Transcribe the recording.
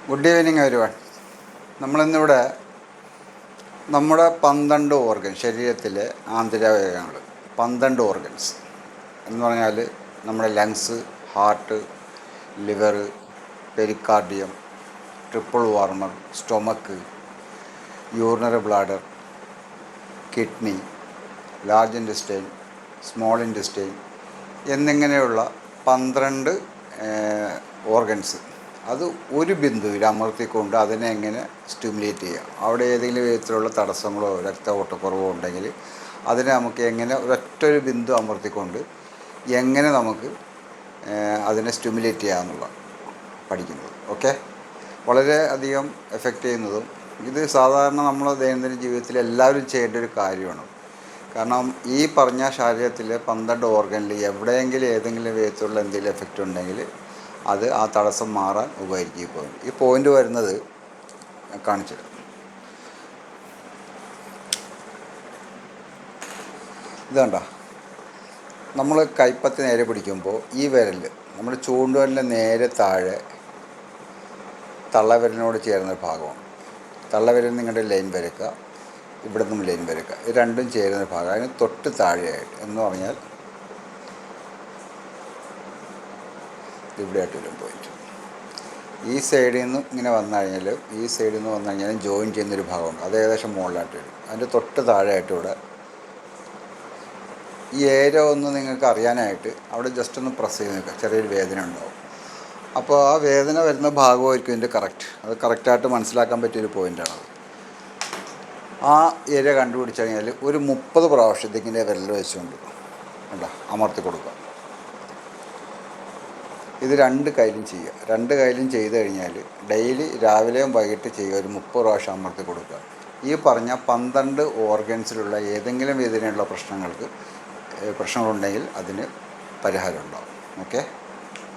Good evening everyone. നമ്മളിന്നിവിടെ നമ്മുടെ 12 organ, ശരീരത്തിലെ ആന്തരാവയവങ്ങൾ 12 organs എന്ന് പറഞ്ഞാൽ നമ്മുടെ lungs, heart, liver, pericardium, triple warmer, stomach, urinary bladder, kidney, large intestine, small intestine എന്നിങ്ങനെയുള്ള 12 organs. അത് ഒരു ബിന്ദുവിൽ അമർത്തിക്കൊണ്ട് അതിനെ എങ്ങനെ സ്റ്റിമുലേറ്റ് ചെയ്യാം, അവിടെ ഏതെങ്കിലും വിധത്തിലുള്ള തടസ്സങ്ങളോ രക്തഓട്ടക്കുറവോ ഉണ്ടെങ്കിൽ അതിനെ നമുക്ക് എങ്ങനെ ഒരൊറ്റൊരു ബിന്ദു അമർത്തിക്കൊണ്ട് എങ്ങനെ നമുക്ക് അതിനെ സ്റ്റിമുലേറ്റ് ചെയ്യാമെന്നുള്ള പഠിക്കുന്നത്. ഓക്കെ, വളരെ അധികം എഫക്റ്റ് ചെയ്യുന്നതും ഇത് സാധാരണ നമ്മൾ ദൈനംദിന ജീവിതത്തിൽ എല്ലാവരും ചെയ്യേണ്ട ഒരു കാര്യമാണ്. കാരണം ഈ പറഞ്ഞ ശരീരത്തിലെ 12 ഓർഗനിൽ എവിടെയെങ്കിലും ഏതെങ്കിലും വിധത്തിലുള്ള എന്തെങ്കിലും എഫക്റ്റ് ഉണ്ടെങ്കിൽ അത് ആ തടസ്സം മാറാൻ ഉപകരിക്കും. ഈ പോയിൻ്റ് വരുന്നത് കാണിച്ചത് ഇതാണ്ട. നമ്മൾ കൈപ്പത്തി നേരെ പിടിക്കുമ്പോൾ ഈ വിരൽ നമ്മുടെ ചൂണ്ടുവിരലിൻ്റെ നേരെ താഴെ തള്ളവിരലിനോട് ചേരുന്ന ഭാഗമാണ്. തള്ളവിരൽ നിങ്ങളുടെ ലൈൻ വരയ്ക്കുക, ഇവിടെ നിന്നും ലൈൻ വരയ്ക്കുക. ഇത് രണ്ടും ചേരുന്ന ഭാഗം അതിന് തൊട്ട് താഴെയായിട്ട് എന്ന് പറഞ്ഞാൽ ഇവിടെയായിട്ട് വരും പോയിൻറ്റ്. ഈ സൈഡിൽ നിന്ന് ഇങ്ങനെ വന്നു കഴിഞ്ഞാൽ ഈ സൈഡിൽ നിന്ന് വന്നു കഴിഞ്ഞാൽ ജോയിൻ ചെയ്യുന്നൊരു ഭാഗമുണ്ട്, അത് ഏകദേശം മുകളിലായിട്ട് വരും. അതിൻ്റെ തൊട്ട് താഴെയായിട്ട് ഇവിടെ ഈ ഏരിയ ഒന്ന് നിങ്ങൾക്ക് അറിയാനായിട്ട് അവിടെ ജസ്റ്റ് ഒന്ന് പ്രസ് ചെയ്ത് നിൽക്കുക. ചെറിയൊരു വേദന ഉണ്ടാവും. അപ്പോൾ ആ വേദന വരുന്ന ഭാഗമായിരിക്കും ഇതിൻ്റെ കറക്റ്റ്. അത് കറക്റ്റായിട്ട് മനസ്സിലാക്കാൻ പറ്റിയൊരു പോയിൻ്റാണത്. ആ ഏരിയ കണ്ടുപിടിച്ച് കഴിഞ്ഞാൽ ഒരു 30 പ്രാവശ്യത്തേക്ക് ഇതിൻ്റെ വിരൽ വെച്ചുകൊണ്ട് കണ്ടോ അമർത്തി കൊടുക്കുക. ഇത് 2 കൈയിലും ചെയ്യുക. 2 കൈയിലും ചെയ്ത് കഴിഞ്ഞാൽ ഡെയിലി രാവിലെയും വൈകിട്ട് ചെയ്യുക. ഒരു 30 പ്രാവശ്യം അമർത്തി കൊടുക്കുക. ഈ പറഞ്ഞ 12 ഓർഗൻസിലുള്ള ഏതെങ്കിലും വേദനയുള്ള പ്രശ്നങ്ങളുണ്ടെങ്കിൽ അതിന് പരിഹാരം ഉണ്ടാകും. ഓക്കെ.